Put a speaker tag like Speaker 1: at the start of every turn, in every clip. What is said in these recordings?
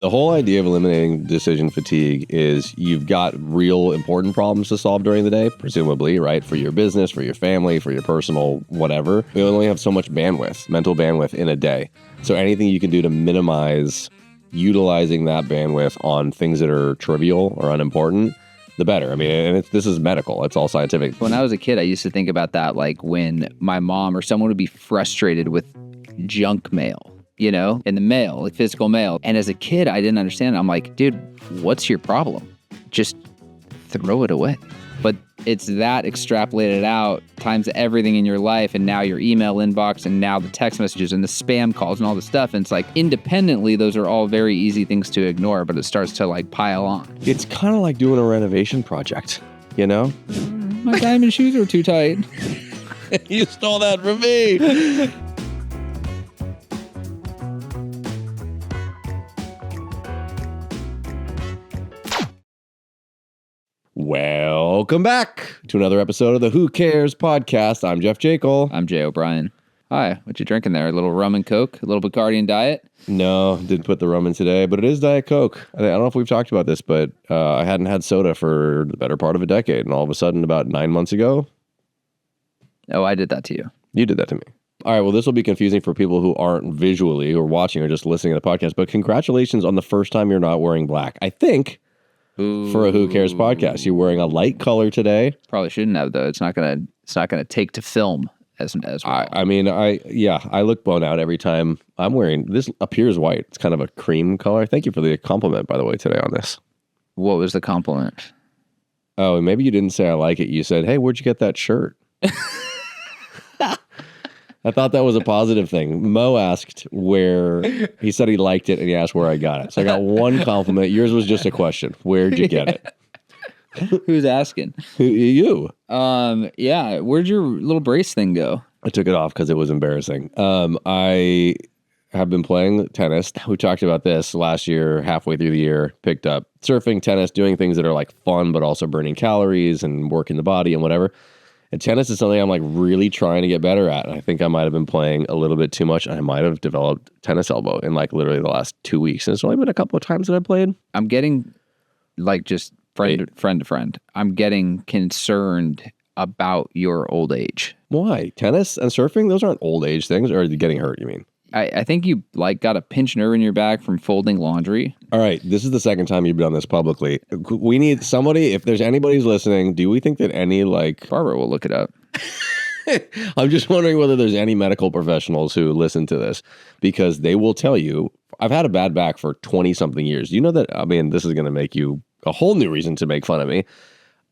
Speaker 1: The whole idea of eliminating decision fatigue is you've got real important problems to solve during the day, presumably, right? For your business, for your family, for your personal whatever. We only have so much bandwidth, mental bandwidth in a day. So anything you can do to minimize utilizing that bandwidth on things that are trivial or unimportant, the better. I mean, and this is medical. It's all scientific.
Speaker 2: When I was a kid, I used to think about that, like when my mom or someone would be frustrated with junk mail. You know, in the mail, like physical mail. And as a kid, I didn't understand. I'm like, dude, what's your problem? Just throw it away. But it's that extrapolated out times everything in your life, and now your email inbox, and now the text messages and the spam calls and all the stuff. And it's like independently, those are all very easy things to ignore, but it starts to like pile on.
Speaker 1: It's kind of like doing a renovation project, you know?
Speaker 2: My diamond shoes are too tight.
Speaker 1: You stole that from me. Welcome back to another episode of the Who Cares podcast. I'm Jeff Jekyll.
Speaker 2: I'm Jay O'Brien. Hi, what you drinking there? A little rum and Coke? A little Bacardi and Diet?
Speaker 1: No, didn't put the rum in today, but it is Diet Coke. I don't know if we've talked about this, but I hadn't had soda for the better part of a decade, and all of a sudden, about 9 months ago...
Speaker 2: Oh, I did that to you.
Speaker 1: You did that to me. All right, well, this will be confusing for people who aren't visually or watching or just listening to the podcast, but congratulations on the first time you're not wearing black. I think... For a Who Cares podcast, you're wearing a light color today.
Speaker 2: Probably shouldn't have though. It's not gonna take to film as well.
Speaker 1: I look blown out every time I'm wearing this. Appears white. It's kind of a cream color. Thank you for the compliment, by the way, today on this.
Speaker 2: What was the compliment?
Speaker 1: Oh, maybe you didn't say I like it. You said, "Hey, where'd you get that shirt?" I thought that was a positive thing. Mo asked where, he said he liked it, and he asked where I got it. So I got one compliment. Yours was just a question. Where'd you get it?
Speaker 2: Who's asking?
Speaker 1: You.
Speaker 2: Yeah. Where'd your little brace thing go?
Speaker 1: I took it off because it was embarrassing. I have been playing tennis. We talked about this last year, halfway through the year. Picked up surfing, tennis, doing things that are like fun, but also burning calories and working the body and whatever. And tennis is something I'm like really trying to get better at. And I think I might have been playing a little bit too much. I might have developed tennis elbow in like literally the last 2 weeks. And it's only been a couple of times that I played.
Speaker 2: I'm getting like just friend to friend. I'm getting concerned about your old age.
Speaker 1: Why? Tennis and surfing? Those aren't old age things. Or getting hurt, you mean?
Speaker 2: I think you like got a pinched nerve in your back from folding laundry.
Speaker 1: All right. This is the second time you've done this publicly. We need somebody, if there's anybody who's listening, do we think that any like...
Speaker 2: Barbara will look it up.
Speaker 1: I'm just wondering whether there's any medical professionals who listen to this, because they will tell you, I've had a bad back for 20 something years. You know that, I mean, this is going to make you a whole new reason to make fun of me.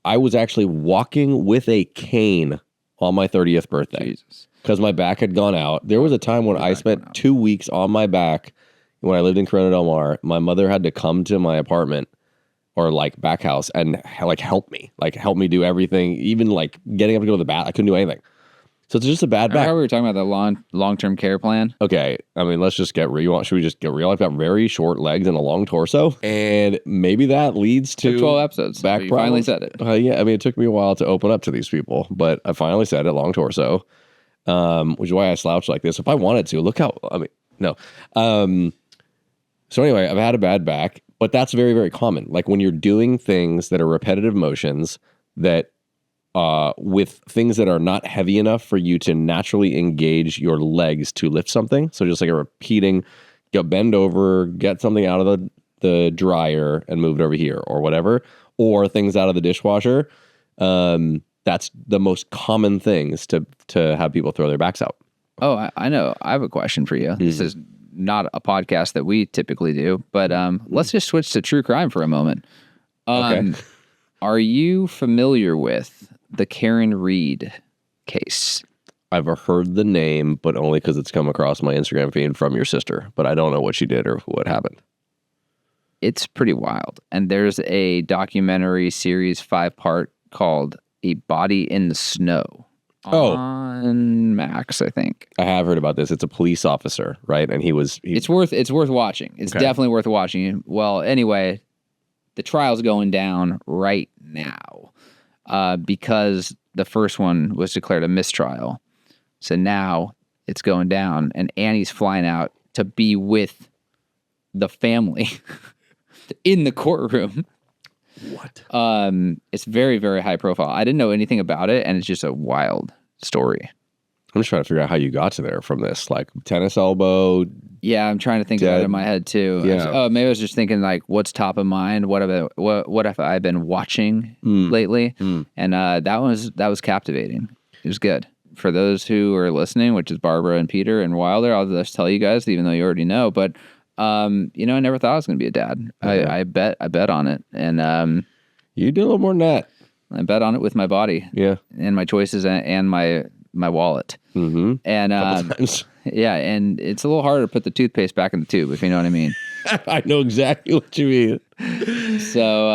Speaker 1: I was actually walking with a cane on my 30th birthday.
Speaker 2: Jesus.
Speaker 1: Because my back had gone out. There was a time when I spent 2 weeks on my back when I lived in Corona Del Mar. My mother had to come to my apartment or like back house and like help me do everything, even like getting up to go to the bath. I couldn't do anything. So it's just a bad back.
Speaker 2: How we were talking about the long-term care plan.
Speaker 1: Okay. I mean, let's just get real. Should we just get real? I've got very short legs and a long torso. And maybe that leads to
Speaker 2: 12 episodes.
Speaker 1: Back
Speaker 2: you
Speaker 1: problems.
Speaker 2: Finally said it.
Speaker 1: Yeah. I mean, it took me a while to open up to these people, but I finally said it, long torso. Which is why I slouch like this. If I wanted to, look how, I mean, no. So anyway, I've had a bad back, but that's very, very common. Like when you're doing things that are repetitive motions that, with things that are not heavy enough for you to naturally engage your legs to lift something. So just like a repeating, bend over, get something out of the dryer and move it over here or whatever, or things out of the dishwasher. That's the most common things to have people throw their backs out.
Speaker 2: Oh, I know. I have a question for you. Mm-hmm. This is not a podcast that we typically do, but let's just switch to true crime for a moment. Okay. Are you familiar with the Karen Reed case?
Speaker 1: I've heard the name, but only because it's come across my Instagram feed from your sister, but I don't know what she did or what happened.
Speaker 2: It's pretty wild. And there's a documentary series 5-part called A Body in the Snow on Max, I think.
Speaker 1: I have heard about this. It's a police officer, right? And
Speaker 2: it's worth watching. It's definitely worth watching. Well, anyway, the trial's going down right now because the first one was declared a mistrial. So now it's going down, and Annie's flying out to be with the family in the courtroom.
Speaker 1: What?
Speaker 2: It's very, very high profile. I didn't know anything about it, and it's just a wild story.
Speaker 1: I'm just trying to figure out how you got to there from this, like tennis elbow.
Speaker 2: Yeah, I'm trying to think about it in my head too.
Speaker 1: Yeah.
Speaker 2: Maybe I was just thinking like, what's top of mind? What have I been watching lately? And that was captivating. It was good. For those who are listening, which is Barbara and Peter and Wilder, I'll just tell you guys, even though you already know. But I never thought I was going to be a dad. I bet on it, and
Speaker 1: you did a little more than that.
Speaker 2: I bet on it with my body, and my choices and my wallet.
Speaker 1: Mm-hmm.
Speaker 2: And yeah, and it's a little harder to put the toothpaste back in the tube, if you know what I mean.
Speaker 1: I know exactly what you mean.
Speaker 2: So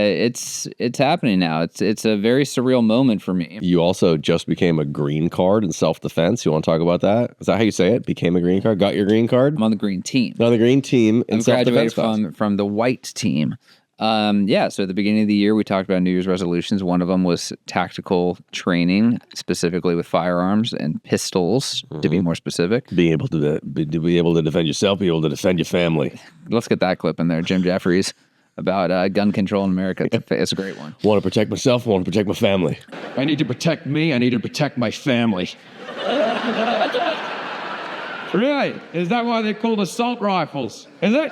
Speaker 2: it's happening now. It's a very surreal moment for me.
Speaker 1: You also just became a green card in self-defense. You want to talk about that? Is that how you say it? Became a green card? Got your green card?
Speaker 2: I'm on the green team.
Speaker 1: On the green team in self-defense.
Speaker 2: Graduated from the white team. So at the beginning of the year, we talked about New Year's resolutions. One of them was tactical training, specifically with firearms and pistols, to be more specific.
Speaker 1: Being able to be able to defend yourself, be able to defend your family.
Speaker 2: Let's get that clip in there. Jim Jeffries about gun control in America. It's a great one.
Speaker 1: Want to protect myself, want to protect my family.
Speaker 3: I need to protect me. I need to protect my family. Really? Is that why they're called assault rifles? Is it?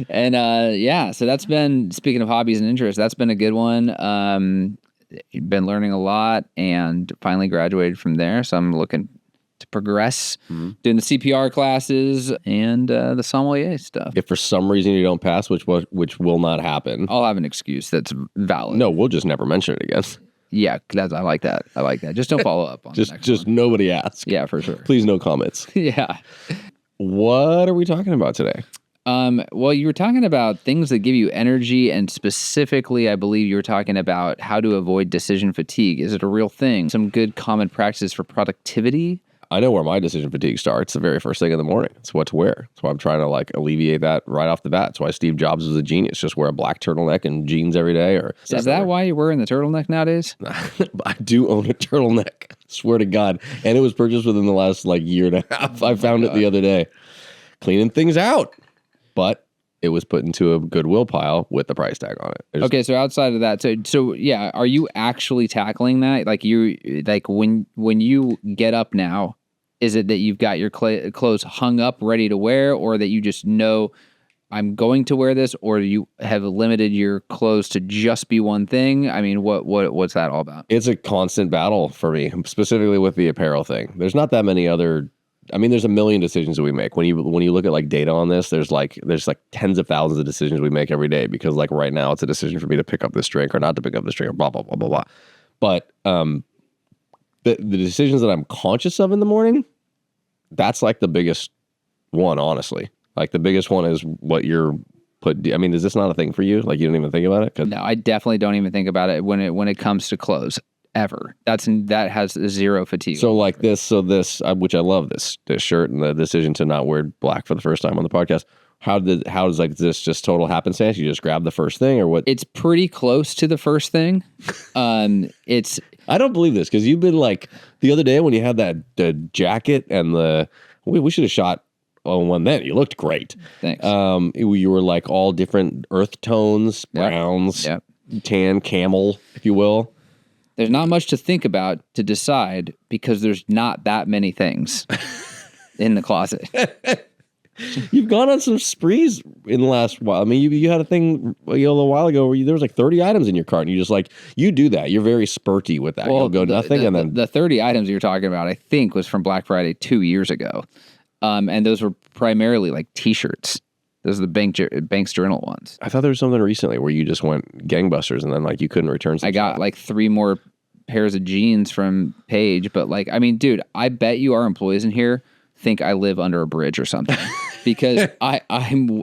Speaker 2: And so that's been, speaking of hobbies and interests, that's been a good one. Been learning a lot and finally graduated from there. So I'm looking to progress, doing the CPR classes and the sommelier stuff.
Speaker 1: If for some reason you don't pass, which will not happen,
Speaker 2: I'll have an excuse that's valid.
Speaker 1: No, we'll just never mention it again.
Speaker 2: Yeah, I like that. Just don't follow up on the next
Speaker 1: just
Speaker 2: one.
Speaker 1: nobody ask.
Speaker 2: Yeah, for sure.
Speaker 1: Please, no comments.
Speaker 2: Yeah.
Speaker 1: What are we talking about today?
Speaker 2: Well, you were talking about things that give you energy, and specifically, I believe you were talking about how to avoid decision fatigue. Is it a real thing? Some good common practices for productivity?
Speaker 1: I know where my decision fatigue starts the very first thing in the morning. It's what to wear. That's why I'm trying to alleviate that right off the bat. That's why Steve Jobs was a genius. Just wear a black turtleneck and jeans every day.
Speaker 2: Is that why you're wearing the turtleneck nowadays?
Speaker 1: I do own a turtleneck. Swear to God. And it was purchased within the last year and a half. I found it the other day. Cleaning things out. But it was put into a Goodwill pile with the price tag on it.
Speaker 2: Okay, so outside of that, so yeah, are you actually tackling that? When you get up now, is it that you've got your clothes hung up ready to wear, or that you just know I'm going to wear this, or you have limited your clothes to just be one thing? I mean, what's that all about?
Speaker 1: It's a constant battle for me, specifically with the apparel thing. There's not that many other. I mean, there's a million decisions that we make. When you look at data on this, there's tens of thousands of decisions we make every day, because right now it's a decision for me to pick up this drink or not to pick up this drink or blah blah blah blah blah. But the decisions that I'm conscious of in the morning, that's the biggest one, honestly. The biggest one is what you're put. I mean, is this not a thing for you? You don't even think about it?
Speaker 2: No, I definitely don't even think about it when it comes to clothes. Ever. that has zero fatigue.
Speaker 1: So this, which I love this shirt and the decision to not wear black for the first time on the podcast. How does this just total happenstance? You just grab the first thing, or what?
Speaker 2: It's pretty close to the first thing. I
Speaker 1: don't believe this, because you've been the other day when you had the jacket and we should have shot on one then. You looked great.
Speaker 2: Thanks.
Speaker 1: You were all different earth tones, browns, tan, camel, if you will.
Speaker 2: There's not much to think about to decide, because there's not that many things in the closet.
Speaker 1: You've gone on some sprees in the last while. I mean, you had a thing a little while ago where there was 30 items in your cart, and you just you do that. You're very spurty with that.
Speaker 2: Well,
Speaker 1: You'll go nothing, and then
Speaker 2: the 30 items you're talking about, I think, was from Black Friday 2 years ago, and those were primarily T-shirts. Those are the Banks Journal ones.
Speaker 1: I thought there was something recently where you just went gangbusters, and then you couldn't return some
Speaker 2: I got 3 more pairs of jeans from Paige, but I mean, dude, I bet you our employees in here think I live under a bridge or something, because I'm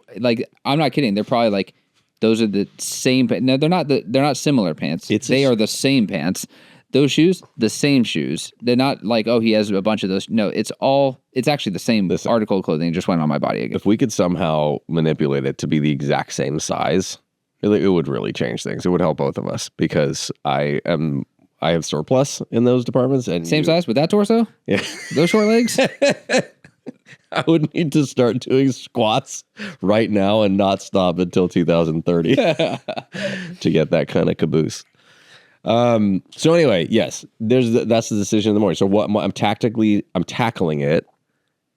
Speaker 2: not kidding. They're probably those are the same. No, they're not similar pants. They are the same pants. Those shoes, the same shoes. They're not oh, he has a bunch of those. No, it's actually the same article of clothing. It just went on my body again.
Speaker 1: If we could somehow manipulate it to be the exact same size, it would really change things. It would help both of us, because I have surplus in those departments. And
Speaker 2: same size with that torso?
Speaker 1: Yeah.
Speaker 2: Those short legs?
Speaker 1: I would need to start doing squats right now and not stop until 2030 to get that kind of caboose. So anyway, yes, that's the decision in the morning. So what I'm tackling it.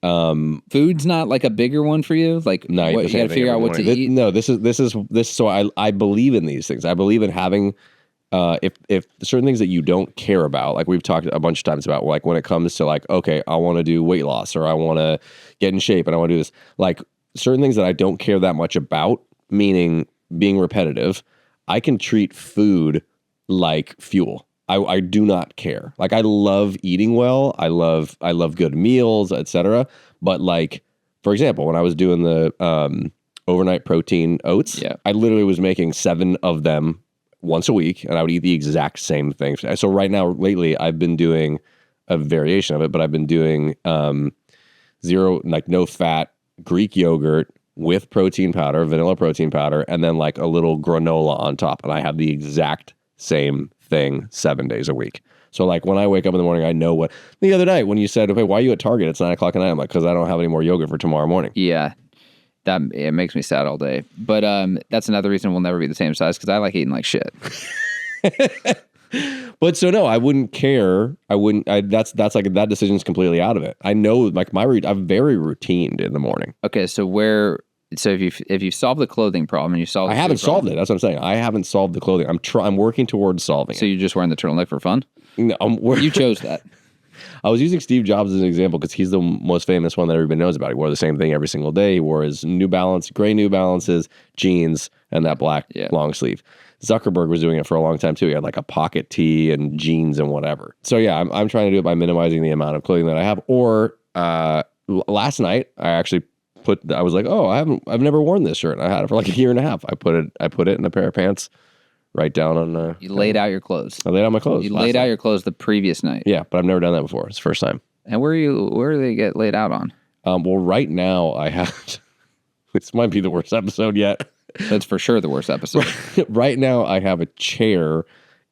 Speaker 2: Food's not like a bigger one for you. Like,
Speaker 1: No,
Speaker 2: what, you got to figure out what to eat.
Speaker 1: No, this is. So I believe in these things. I believe in having. If certain things that you don't care about, like we've talked a bunch of times about, like when it comes to like, okay, I want to do weight loss or I want to get in shape and I want to do this, like certain things that I don't care that much about, meaning being repetitive, I can treat food like fuel. I do not care. Like I love eating well. I love good meals, etc. But like, for example, when I was doing the overnight protein oats, I literally was making 7 of them once a week, and I would eat the exact same thing. So right now, lately, I've been doing a variation of it, but I've been doing zero, like no fat Greek yogurt with protein powder, vanilla protein powder, and then like a little granola on top. And I have the exact same thing 7 days a week. So like when I wake up in the morning, I know what. The other night when you said, "Okay, why are you at Target? It's 9 o'clock at night." I'm like, because I don't have any more yogurt for tomorrow morning.
Speaker 2: Yeah. That it makes me sad all day. But that's another reason we'll never be the same size because I like eating like shit.
Speaker 1: But so no, I wouldn't care. That's like that decision's completely out of it. I know like I'm very routined in the morning.
Speaker 2: Okay, so if you solve the clothing problem and you solve,
Speaker 1: I haven't solved it. That's what I'm saying. I haven't solved the clothing. I'm working towards solving it.
Speaker 2: So you're just wearing the turtleneck for fun?
Speaker 1: No,
Speaker 2: you chose that.
Speaker 1: I was using Steve Jobs as an example because he's the most famous one that everybody knows about. He wore the same thing every single day. He wore his gray New Balances, jeans, and that black long sleeve. Zuckerberg was doing it for a long time too. He had like a pocket tee and jeans and whatever. So yeah, I'm trying to do it by minimizing the amount of clothing that I have. Or last night I was like, oh, I've never worn this shirt. I had it for like a year and a half. I put it in a pair of pants. Right down on.
Speaker 2: You laid out your clothes.
Speaker 1: I laid out my clothes.
Speaker 2: You laid out your clothes the previous night.
Speaker 1: Yeah, but I've never done that before. It's the first time.
Speaker 2: And where do they get laid out on?
Speaker 1: Well, right now I have. This might be the worst episode yet.
Speaker 2: That's for sure the worst episode.
Speaker 1: Right now I have a chair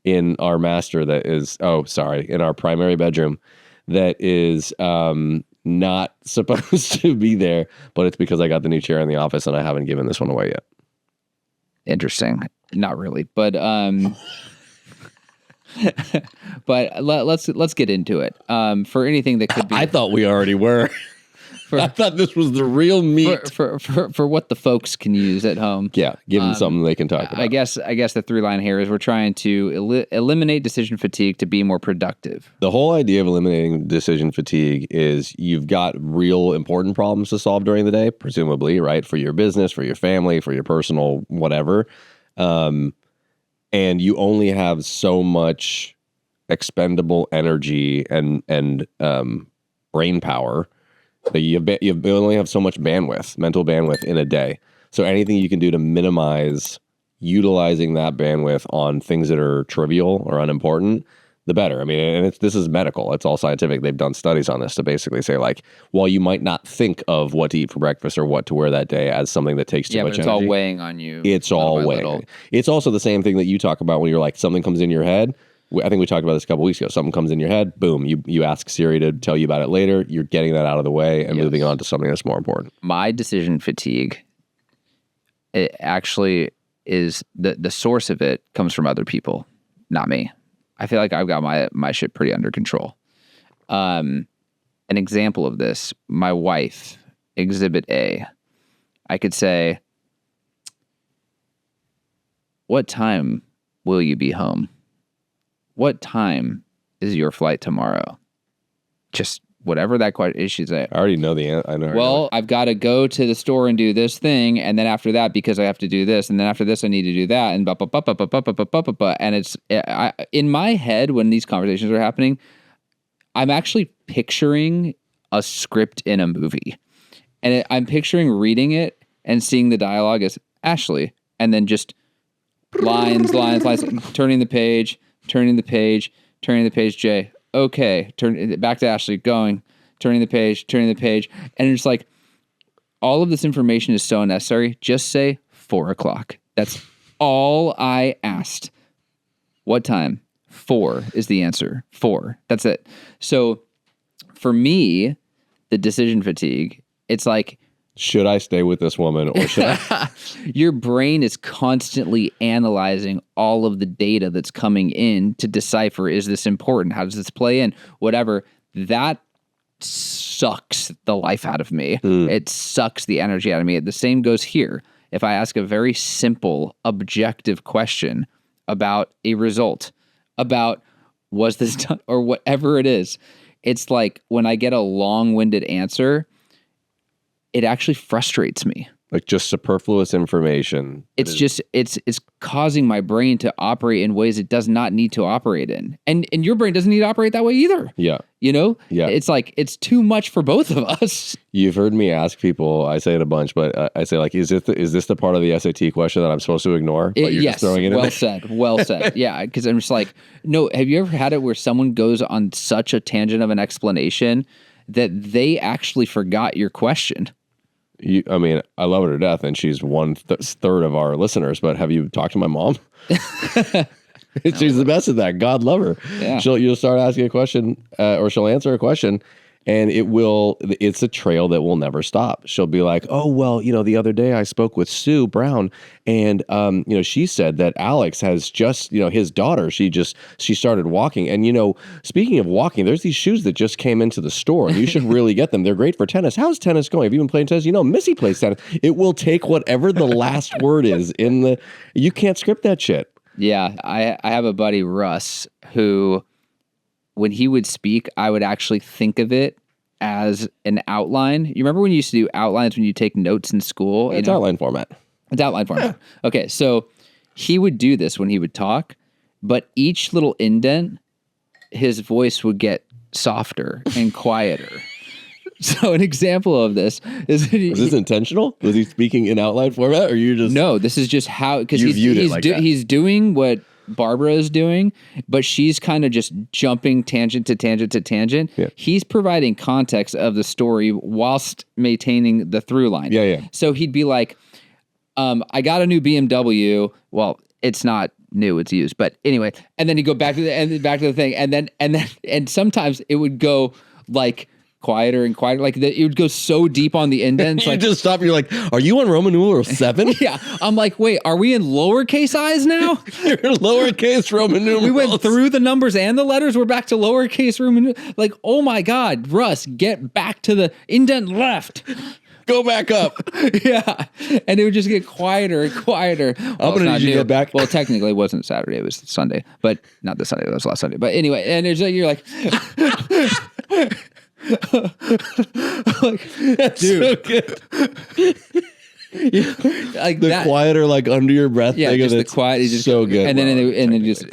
Speaker 1: in our master that is. In our primary bedroom, that is not supposed to be there, but it's because I got the new chair in the office and I haven't given this one away yet.
Speaker 2: Interesting. Not really, but but let's get into it. For anything that could be,
Speaker 1: I thought we already were. I thought this was the real meat
Speaker 2: for what the folks can use at home.
Speaker 1: Yeah, give them something they can talk about.
Speaker 2: I guess the through line here is we're trying to eliminate decision fatigue to be more productive.
Speaker 1: The whole idea of eliminating decision fatigue is you've got real important problems to solve during the day, presumably, right? For your business, for your family, for your personal whatever. And you only have so much expendable energy and brain power that you only have so much mental bandwidth in a day. So anything you can do to minimize utilizing that bandwidth on things that are trivial or unimportant, the better. I mean, and this is medical. It's all scientific. They've done studies on this to basically say, like, while you might not think of what to eat for breakfast or what to wear that day as something that takes too much energy.
Speaker 2: Yeah, but it's all weighing on you.
Speaker 1: It's all weighing. It's also the same thing that you talk about when you're like, something comes in your head. I think we talked about this a couple weeks ago. Something comes in your head, boom, you ask Siri to tell you about it later. You're getting that out of the way and moving on to something that's more important.
Speaker 2: My decision fatigue, it actually is the source of it comes from other people, not me. I feel like I've got my shit pretty under control. An example of this, my wife, Exhibit A. I could say, what time will you be home? What time is your flight tomorrow? Just whatever that question is, she's like,
Speaker 1: I already know the answer. I know.
Speaker 2: Well, I've got to go to the store and do this thing, and then after that, because I have to do this, and then after this, I need to do that, and and it's in my head when these conversations are happening, I'm actually picturing a script in a movie, and I'm picturing reading it and seeing the dialogue as Ashley, and then just lines, turning the page, Jay. Okay, turn back to Ashley, turning the page, and it's like all of this information is so unnecessary. Just say 4:00. That's all I asked. What time? 4 is the answer. 4. That's it. So for me, the decision fatigue. It's like,
Speaker 1: should I stay with this woman or should I?
Speaker 2: your brain is constantly analyzing all of the data that's coming in to decipher, is this important? How does this play in? Whatever. That sucks the life out of me. It sucks the energy out of me. The same goes here. If I ask a very simple, objective question about a result, about was this done, or whatever it is, it's like when I get a long-winded answer, it actually frustrates me.
Speaker 1: Like just superfluous information.
Speaker 2: It's causing my brain to operate in ways it does not need to operate in. And your brain doesn't need to operate that way either.
Speaker 1: Yeah.
Speaker 2: You know?
Speaker 1: Yeah.
Speaker 2: It's like, it's too much for both of us.
Speaker 1: You've heard me ask people, I say it a bunch, but I say like, is this the part of the SAT question that I'm supposed to ignore? But you're
Speaker 2: Yes.
Speaker 1: just throwing it in
Speaker 2: Well
Speaker 1: there?
Speaker 2: said. Well said. Yeah. Because I'm just like, no, have you ever had it where someone goes on such a tangent of an explanation that they actually forgot your question?
Speaker 1: I mean, I love her to death, and she's third of our listeners. But have you talked to my mom? She's the best at that. God love her.
Speaker 2: Yeah.
Speaker 1: You'll start asking a question, or she'll answer a question, and it's a trail that will never stop. She'll be like, oh, well, the other day I spoke with Sue Brown, and, she said that Alex has just, his daughter, she started walking. And, speaking of walking, there's these shoes that just came into the store, and you should really get them. They're great for tennis. How's tennis going? Have you been playing tennis? Missy plays tennis. It will take whatever the last word is you can't script that shit.
Speaker 2: Yeah. I have a buddy, Russ, who, when he would speak, I would actually think of it as an outline. You remember when you used to do outlines when you take notes in school?
Speaker 1: It's outline format.
Speaker 2: It's outline format. Yeah. Okay, so he would do this when he would talk, but each little indent, his voice would get softer and quieter. So an example of this is that
Speaker 1: was this intentional? Was he speaking in outline format, or you just
Speaker 2: no? This is just how, because
Speaker 1: he's
Speaker 2: doing what Barbara is doing, but she's kind of just jumping tangent to tangent to tangent.
Speaker 1: Yeah.
Speaker 2: He's providing context of the story whilst maintaining the through line.
Speaker 1: Yeah.
Speaker 2: So he'd be like, I got a new BMW. Well, it's not new, it's used, but anyway. And then you go back to the thing, and sometimes it would go like quieter and quieter, like it would go so deep on the indents.
Speaker 1: You
Speaker 2: like
Speaker 1: just stop. You're like, are you on Roman numeral 7?
Speaker 2: Yeah, I'm like, wait, are we in lowercase i's now?
Speaker 1: You're lowercase Roman numerals.
Speaker 2: We went through the numbers and the letters. We're back to lowercase Roman. Like, oh my God, Russ, get back to the indent left.
Speaker 1: Go back up.
Speaker 2: Yeah, and it would just get quieter and quieter.
Speaker 1: I'm gonna need you to get back.
Speaker 2: Well, technically, it wasn't Saturday; it was Sunday, but not this Sunday. It was last Sunday. But anyway, and it's like, you're like. Like,
Speaker 1: that's
Speaker 2: dude,
Speaker 1: so good.
Speaker 2: Like
Speaker 1: the
Speaker 2: that,
Speaker 1: quieter, like under your breath.
Speaker 2: yeah,
Speaker 1: thing
Speaker 2: just
Speaker 1: of
Speaker 2: the
Speaker 1: it's
Speaker 2: quiet. Just,
Speaker 1: so good,
Speaker 2: and then just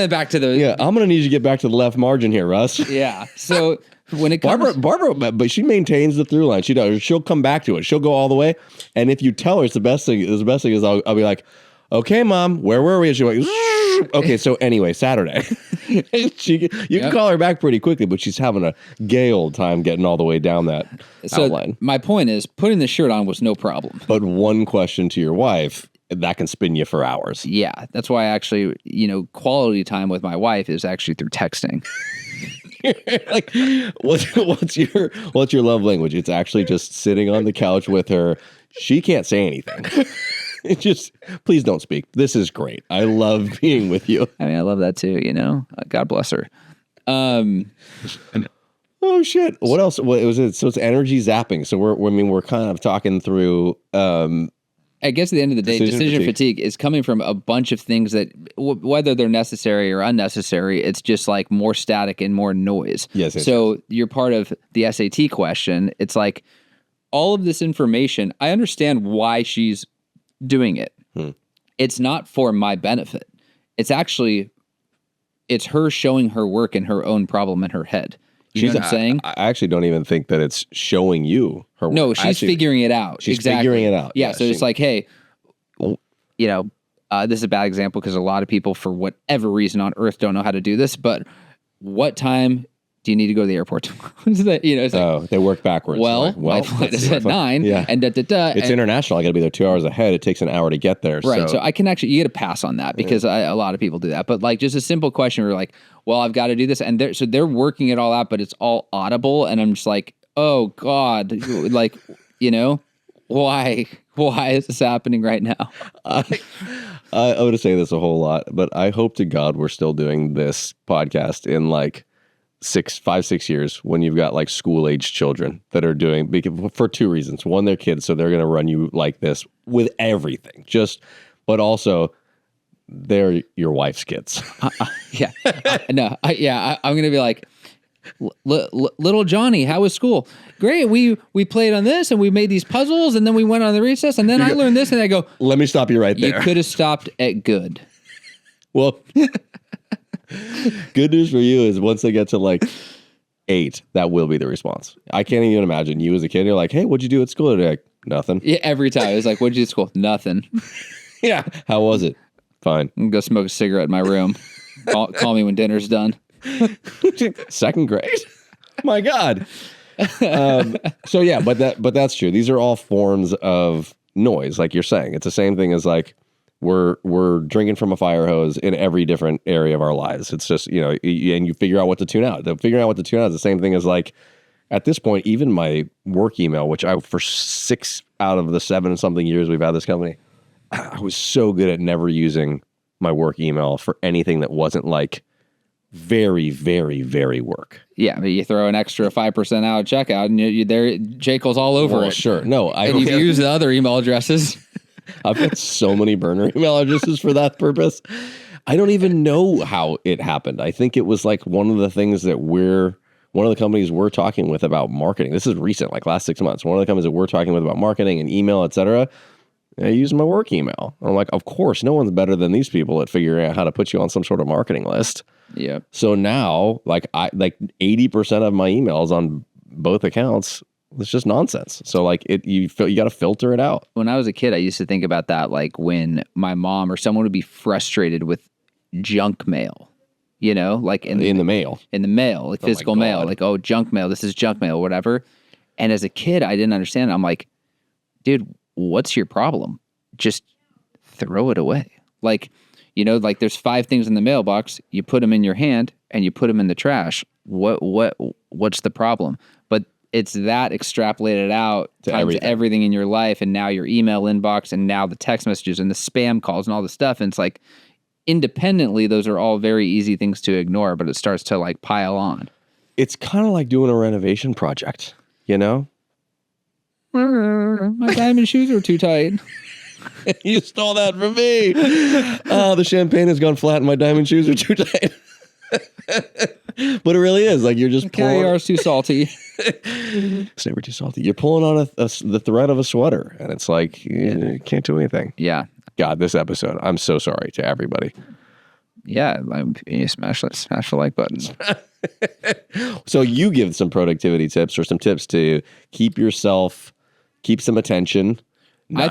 Speaker 2: back to the
Speaker 1: I'm gonna need you to get back to the left margin here, Russ.
Speaker 2: Yeah. So when it comes,
Speaker 1: Barbara, but she maintains the through line. She does. She'll come back to it. She'll go all the way. And if you tell her, it's the best thing. Is I'll be like, okay, Mom, where were we? And she'll be like, okay, so anyway, Saturday. You can call her back pretty quickly, but she's having a gay old time getting all the way down that outline.
Speaker 2: My point is, putting the shirt on was no problem.
Speaker 1: But one question to your wife, that can spin you for hours.
Speaker 2: Yeah, that's why actually, quality time with my wife is actually through texting.
Speaker 1: Like, what's your love language? It's actually just sitting on the couch with her. She can't say anything. It just, please don't speak. This is great. I love being with you.
Speaker 2: I mean, I love that too, God bless her.
Speaker 1: Oh shit. What else? What was it? So it's energy zapping. So we're kind of talking through
Speaker 2: I guess at the end of the day, decision fatigue is coming from a bunch of things that, whether they're necessary or unnecessary, it's just like more static and more noise.
Speaker 1: Yes.
Speaker 2: So you're part of the SAT question. It's like all of this information, I understand why she's doing it. It's not for my benefit. It's her showing her work and her own problem in her head. You know what I'm saying?
Speaker 1: I actually don't even think that it's showing you her work.
Speaker 2: No, she's figuring it out.
Speaker 1: She's figuring it out.
Speaker 2: Yeah, so it's like, hey, this is a bad example because a lot of people, for whatever reason on earth, don't know how to do this, but what time do you need to go to the airport tomorrow? It's like,
Speaker 1: they work backwards.
Speaker 2: Well, my flight is at 9, and
Speaker 1: It's international. I got to be there 2 hours ahead. It takes an hour to get there.
Speaker 2: Right. So I can actually, you get a pass on that because a lot of people do that. But like just a simple question where like, well, I've got to do this. And they're working it all out, but it's all audible. And I'm just like, oh God, like, why is this happening right now?
Speaker 1: I'm going to say this a whole lot, but I hope to God we're still doing this podcast in like 6 years when you've got like school age children that are doing for two reasons. One, they're kids, so they're going to run you like this with everything. But also they're your wife's kids.
Speaker 2: Yeah, I'm gonna be like, little Johnny, how was school? Great. We played on this and we made these puzzles and then we went on the recess and then I learned this and I go,
Speaker 1: let me stop you right there.
Speaker 2: You could have stopped at good.
Speaker 1: Well, good news for you is once they get to like 8, that will be the response. I can't even imagine you as a kid. You're like, hey, what'd you do at school today? Like, nothing.
Speaker 2: Yeah, every time. It was like, what'd you do at school? Nothing.
Speaker 1: Yeah. How was it? Fine.
Speaker 2: I'm gonna go smoke a cigarette in my room. Call me when dinner's done.
Speaker 1: Second grade. My God. So yeah, but that's true. These are all forms of noise, like you're saying. It's the same thing as like we're drinking from a fire hose in every different area of our lives. It's just, and you figure out what to tune out. Figuring out what to tune out is the same thing as like at this point, even my work email, which for 6 out of the 7 something years we've had this company, I was so good at never using my work email for anything that wasn't like very, very, very work.
Speaker 2: Yeah, but you throw an extra 5% out checkout, and you there, Jekyll's all over it.
Speaker 1: Sure, no,
Speaker 2: and you've used the other email addresses.
Speaker 1: I've got so many burner email addresses for that purpose. I don't even know how it happened. I think it was like one of the things that one of the companies we're talking with about marketing. This is recent, like last 6 months. One of the companies that we're talking with about marketing and email, et cetera. I use my work email. I'm like, of course, no one's better than these people at figuring out how to put you on some sort of marketing list.
Speaker 2: Yeah.
Speaker 1: So now, like 80% of my emails on both accounts, it's just nonsense. So like you got to filter it out.
Speaker 2: When I was a kid, I used to think about that, like when my mom or someone would be frustrated with junk mail, like in the mail, like physical mail, like, oh, junk mail, this is junk mail, whatever. And as a kid, I didn't understand. I'm like, dude, what's your problem? Just throw it away. Like, like there's 5 things in the mailbox. You put them in your hand and you put them in the trash. What's the problem? But it's that extrapolated out to everything in your life, and now your email inbox, and now the text messages and the spam calls and all the stuff. And it's like, independently, those are all very easy things to ignore, but it starts to like pile on.
Speaker 1: It's kind of like doing a renovation project, My
Speaker 2: diamond shoes are too tight.
Speaker 1: You stole that from me. Oh, the champagne has gone flat and my diamond shoes are too tight. But it really is. Like you're just pulling.
Speaker 2: Caviar's too salty.
Speaker 1: It's never too salty. You're pulling on the thread of a sweater, and it's like you can't do anything.
Speaker 2: Yeah.
Speaker 1: God, this episode, I'm so sorry to everybody.
Speaker 2: Yeah, you smash the like button.
Speaker 1: So you give some productivity tips or some tips to keep some attention.
Speaker 2: I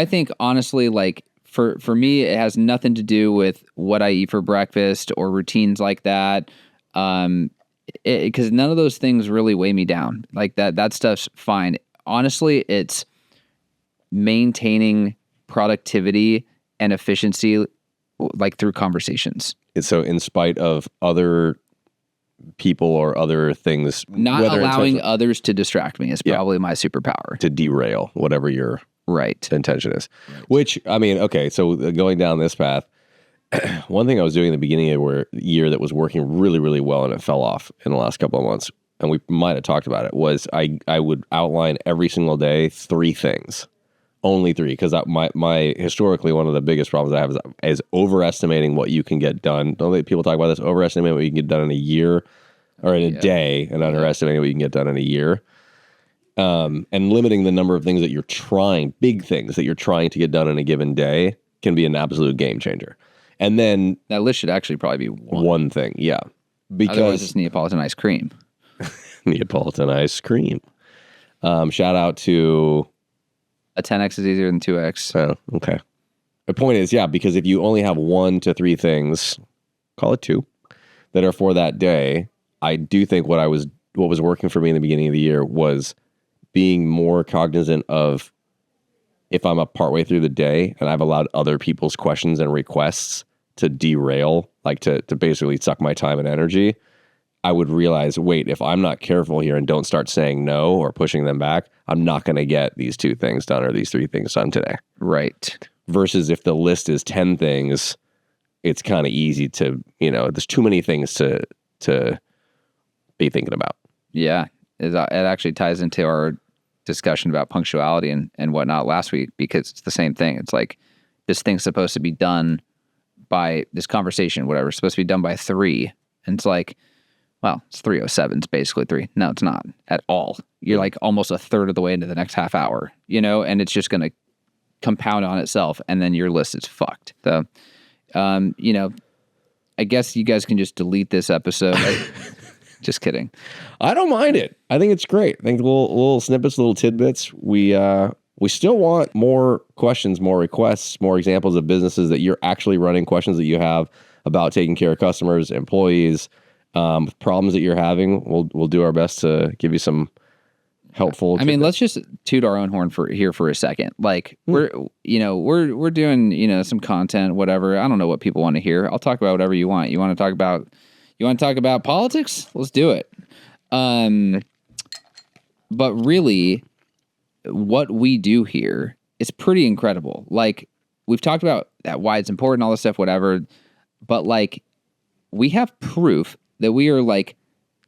Speaker 2: think honestly, like for me, it has nothing to do with what I eat for breakfast or routines like that. Because none of those things really weigh me down. Like that stuff's fine. Honestly, it's maintaining productivity and efficiency, like through conversations.
Speaker 1: So in spite of other people or other things,
Speaker 2: not allowing others to distract me is probably my superpower.
Speaker 1: To derail whatever your intention is.
Speaker 2: Right.
Speaker 1: Which, I mean, okay, so going down this path, one thing I was doing at the beginning of the year that was working really, really well and it fell off in the last couple of months, and we might have talked about it, was I would outline every single day 3 things. Only 3, because my historically one of the biggest problems I have is overestimating what you can get done. Don't people talk about this? Overestimating what you can get done in a year or in a day, and underestimating what you can get done in a year. And limiting the number of things that big things that you're trying to get done in a given day can be an absolute game changer. And then
Speaker 2: that list should actually probably be
Speaker 1: one thing, yeah. Because
Speaker 2: otherwise it's Neapolitan ice cream.
Speaker 1: Neapolitan ice cream. Shout out to
Speaker 2: a 10x is easier than 2x.
Speaker 1: Oh, okay. The point is, because if you only have 1 to 3 things, call it 2, that are for that day, I do think what was working for me in the beginning of the year was being more cognizant of if I'm up partway through the day and I've allowed other people's questions and requests to derail, like to basically suck my time and energy, I would realize, wait, if I'm not careful here and don't start saying no or pushing them back, I'm not going to get these 2 things done or these 3 things done today.
Speaker 2: Right.
Speaker 1: Versus if the list is 10 things, it's kind of easy to, there's too many things to be thinking about.
Speaker 2: Yeah. It actually ties into our discussion about punctuality and whatnot last week, because it's the same thing. It's like, this thing's supposed to be done by this conversation, whatever, it's supposed to be done by 3. And it's like, well, it's 3:07. It's basically 3. No, it's not at all. You're like almost a third of the way into the next half hour, and it's just going to compound on itself. And then your list is fucked. So, I guess you guys can just delete this episode. Just kidding.
Speaker 1: I don't mind it. I think it's great. I think little snippets, little tidbits. We still want more questions, more requests, more examples of businesses that you're actually running, questions that you have about taking care of customers, employees, problems that you're having. We'll do our best to give you some helpful.
Speaker 2: I mean, let's just toot our own horn for a second. Like we're doing, some content, whatever. I don't know what people want to hear. I'll talk about whatever you want. You want to talk about politics? Let's do it. But really, what we do here is pretty incredible. Like, we've talked about that, why it's important, all this stuff, whatever. But like, we have proof that we are like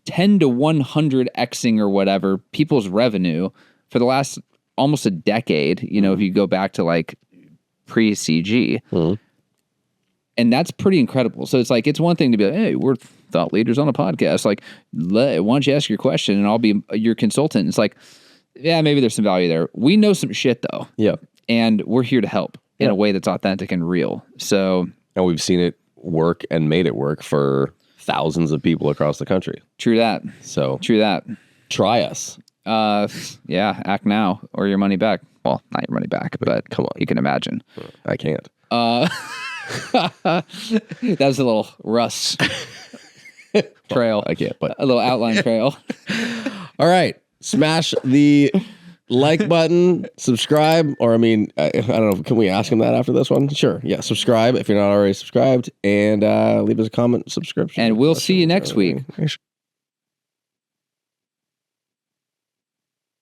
Speaker 2: 10 to 100xing or whatever people's revenue for the last almost a decade. If you go back to like pre-CG. And that's pretty incredible. So it's like, it's one thing to be like, hey, we're thought leaders on a podcast. Like, why don't you ask your question and I'll be your consultant? It's like, yeah, maybe there's some value there. We know some shit though.
Speaker 1: Yeah.
Speaker 2: And we're here to help in a way that's authentic and real. So,
Speaker 1: and we've seen it work and made it work for thousands of people across the country.
Speaker 2: True that.
Speaker 1: So
Speaker 2: true that.
Speaker 1: Try us.
Speaker 2: Yeah, act now or your money back. Well, not your money back, but
Speaker 1: come on.
Speaker 2: You can imagine.
Speaker 1: I can't.
Speaker 2: That was a little Russ trail.
Speaker 1: I can't, but
Speaker 2: a little outline trail.
Speaker 1: All right. Smash the like button, subscribe, or I don't know, can we ask him that after this one? Sure. Yeah, subscribe if you're not already subscribed, and leave us a comment, subscription.
Speaker 2: And we'll see you next week.